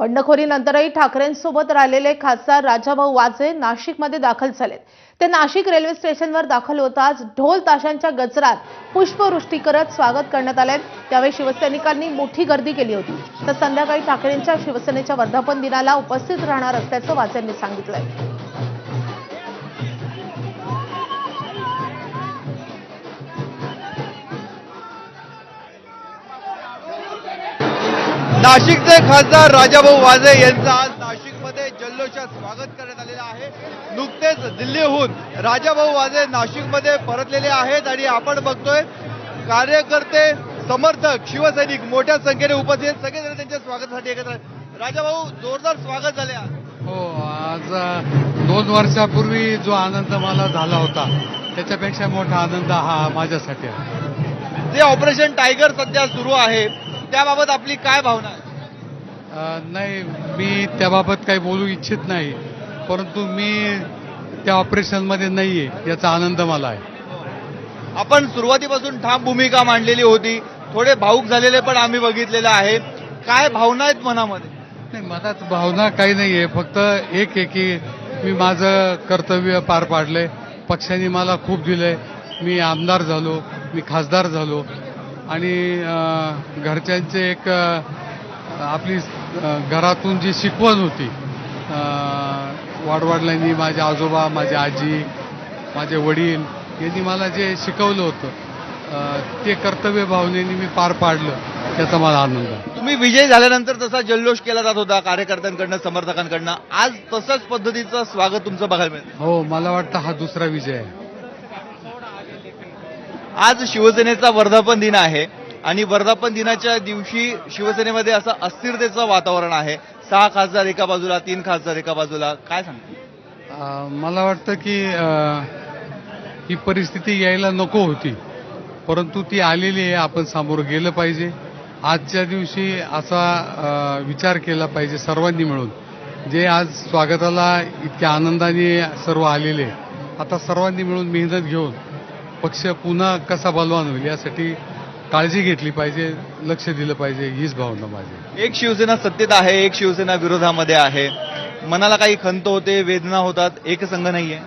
बंडखोरीनंतरही ठाकरेंसोबत राहिलेले खासदार राजाभाऊ वाजे नाशिकमध्ये दाखल झालेत। ते नाशिक रेल्वे स्टेशनवर दाखल होताच ढोल ताशांच्या गजरात पुष्पवृष्टी करत स्वागत करण्यात आले। त्यावेळी शिवसैनिकांनी मोठी गर्दी केली होती। तर संध्याकाळी ठाकरेंच्या शिवसेनेच्या वर्धापन दिनाला उपस्थित राहणार असल्याचं वाजेंनी सांगितलंय। नाशिकचे खासदार राजाभाऊ वाजे यांचं आज नाशिकमध्ये जल्लोषात स्वागत करण्यात आलेलं आहे। नुकतेच दिल्लीहून राजाभाऊ वाजे नाशिकमध्ये परतलेले आहेत आणि आपण बघतोय कार्यकर्ते, समर्थक, शिवसैनिक मोठ्या संख्येने उपस्थित आहेत। सगळेजण त्यांच्या स्वागतासाठी एकत्र आहेत। राजाभाऊ, जोरदार स्वागत झाले आज। हो, आज 2 वर्षापूर्वी जो आनंद मला झाला होता त्याच्यापेक्षा मोठा आनंद हा माझ्यासाठी आहे। जे ऑपरेशन टायगर सध्या सुरू आहे त्याबाबत आपली काय भावना आहे? नाही, मी त्याबाबत काही बोलू इच्छित नाही, परंतु मी त्या ऑपरेशनमध्ये नाहीये याचा आनंद मला आहे। आपण सुरुवातीपासून ठाम भूमिका मांडलेली होती, थोडे भाऊक झालेले पण आम्ही बघितलेलं आहे। काय भावना आहेत मनामध्ये? नाही, मनात भावना काही नाहीये, फक्त एक आहे की मी माझं कर्तव्य पार पाडलंय। पक्षाने मला खूप दिलंय, मी आमदार झालो, मी खासदार झालो आणि घरच्यांचे एक आपली घरातून जी शिकवण होती, वाडवडिलांनी, माझे आजोबा, माझी आजी, माझे वडील यांनी मला जे शिकवलं होतं ते कर्तव्य भावनेने मी पार पाडलं, त्याचा मला आनंद आहे। तुम्ही विजय झाल्यानंतर तसा जल्लोष केला जात होता कार्यकर्त्यांकडनं, समर्थकांकडनं, आज तसंच पद्धतीचं स्वागत तुमचं बघायला मिळतं? हो, मला वाटतं हा दुसरा विजय आहे। आज शिवसेनेचा वर्धापन दिन आहे आणि वर्धापन दिनाच्या दिवशी शिवसेनेमध्ये असं अस्थिरतेचं वातावरण आहे। 6 खासदार एका बाजूला, 3 खासदार एका बाजूला, काय सांगता? मला वाटतं की ही परिस्थिती यायला नको होती, परंतु ती आलेली आहे। आपण सामोरं गेलं पाहिजे। आजच्या दिवशी असा विचार केला पाहिजे सर्वांनी मिळून, जे आज स्वागताला इतक्या आनंदाने सर्व आलेले, आता सर्वांनी मिळून मेहनत घेऊन पक्ष पुन्हा कसा बलवान होईल यासाठी काळजी घेतली पाहिजे, लक्ष दिलं पाहिजे, हीच भावना माझी। एक शिवसेना सत्तेत आहे, एक शिवसेना विरोधामध्ये आहे। मनाला काही खंत होते, वेदना होतात, एक संघ नाहीये।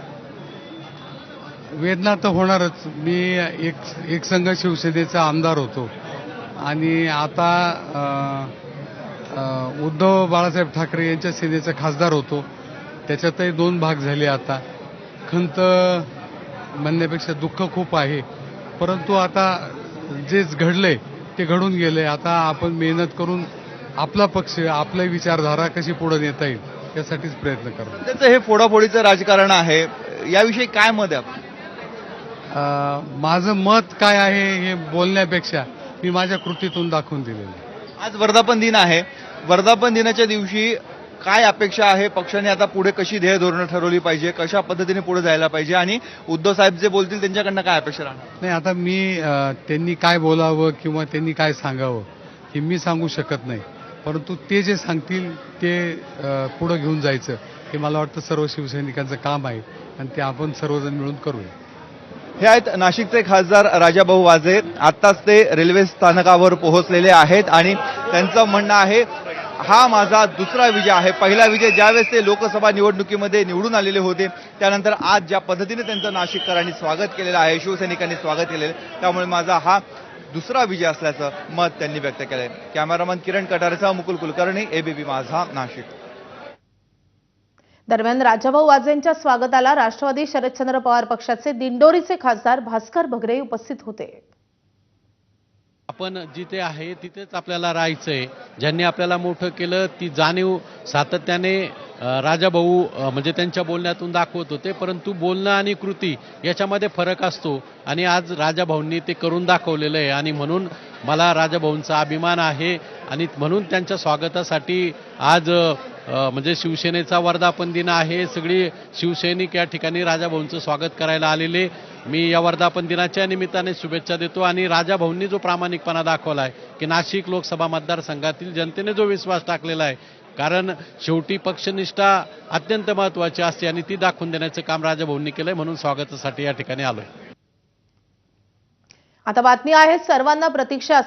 वेदना तर होणारच। मी एक संघ शिवसेनेचा आमदार होतो आणि आता उद्धव बाळासाहेब ठाकरे यांच्या सेनेचा खासदार होतो, त्याच्यातही 2 भाग झाले। आता खंत म्हणण्यापेक्षा दुःख खूप आहे, परंतु आता जे घडलंय ते घडून गेलंय। आता आपण मेहनत करून आपला पक्ष, आपली विचारधारा कशी पुढे नेता येईल यासाठीच प्रयत्न करतो। त्याचं हे फोडाफोडीचं राजकारण आहे, याविषयी काय मत आहे आपलं? माझं मत काय आहे हे बोलण्यापेक्षा मी माझ्या कृतीतून दाखवून दिलेलं आहे। आज वर्धापन दिन आहे, वर्धापन दिनाच्या दिवशी काय अपेक्षा आहे? पक्षाने आता पुढे कशी ध्येय धोरणं ठरवली पाहिजे, कशा पद्धतीने पुढे जायला पाहिजे आणि उद्धव साहेब जे बोलतील त्यांच्याकडनं काय अपेक्षा राहणार? नाही, आता मी त्यांनी काय बोलावं किंवा त्यांनी काय सांगावं हे मी सांगू शकत नाही, परंतु ते जे सांगतील ते पुढे घेऊन जायचं हे मला वाटतं सर्व शिवसैनिकांचं काम आहे आणि ते आपण सर्वजण मिळून करूया। हे आहेत नाशिकचे खासदार राजाभाऊ वाजे। आत्ताच ते रेल्वे स्थानकावर पोहोचलेले आहेत आणि त्यांचं म्हणणं आहे हा माझा दुसरा विजय आहे। पहिला विजय ज्यावेळेस ते लोकसभा निवडणुकीमध्ये निवडून आलेले होते, त्यानंतर आज ज्या पद्धतीने त्यांचं नाशिककरांनी स्वागत केलेलं आहे, शिवसैनिकांनी स्वागत केलेलं आहे, त्यामुळे माझा हा दुसरा विजय असल्याचं मत त्यांनी व्यक्त केलंय। कॅमेरामन किरण कटारेसह मुकुल कुलकर्णी, एबीपी माझा, नाशिक। दरम्यान राजाभाऊ वाजेंच्या स्वागताला राष्ट्रवादी शरदचंद्र पवार पक्षाचे दिंडोरीचे खासदार भास्कर बगरे उपस्थित होते। आपण जिथे आहे तिथेच आपल्याला राहायचंय। ज्यांनी आपल्याला मोठं केलं ती जाणीव सातत्याने राजाभाऊ म्हणजे त्यांच्या बोलण्यातून दाखवत होते, परंतु बोलणं आणि कृती याच्यामध्ये फरक असतो आणि आज राजाभाऊंनी ते करून दाखवलेलं आहे आणि म्हणून मला राजाभाऊंचा अभिमान आहे आणि म्हणून त्यांच्या स्वागतासाठी आज म्हणजे शिवसेनेचा वर्धापन दिन आहे। सगळी शिवसैनिक या ठिकाणी राजाभाऊंचं स्वागत करायला आलेले। मी या वर्धापन दिनाच्या निमित्ताने शुभेच्छा देतो आणि राजाभाऊंनी जो प्रामाणिकपणा दाखवला आहे की नाशिक लोकसभा मतदारसंघातील जनतेने जो विश्वास टाकलेला आहे, कारण शेवटी पक्षनिष्ठा अत्यंत महत्त्वाची असते आणि ती दाखवून देण्याचं काम राजाभाऊंनी केलंय, म्हणून स्वागतासाठी या ठिकाणी आलोय। आता बातमी आहे सर्वांना प्रतीक्षा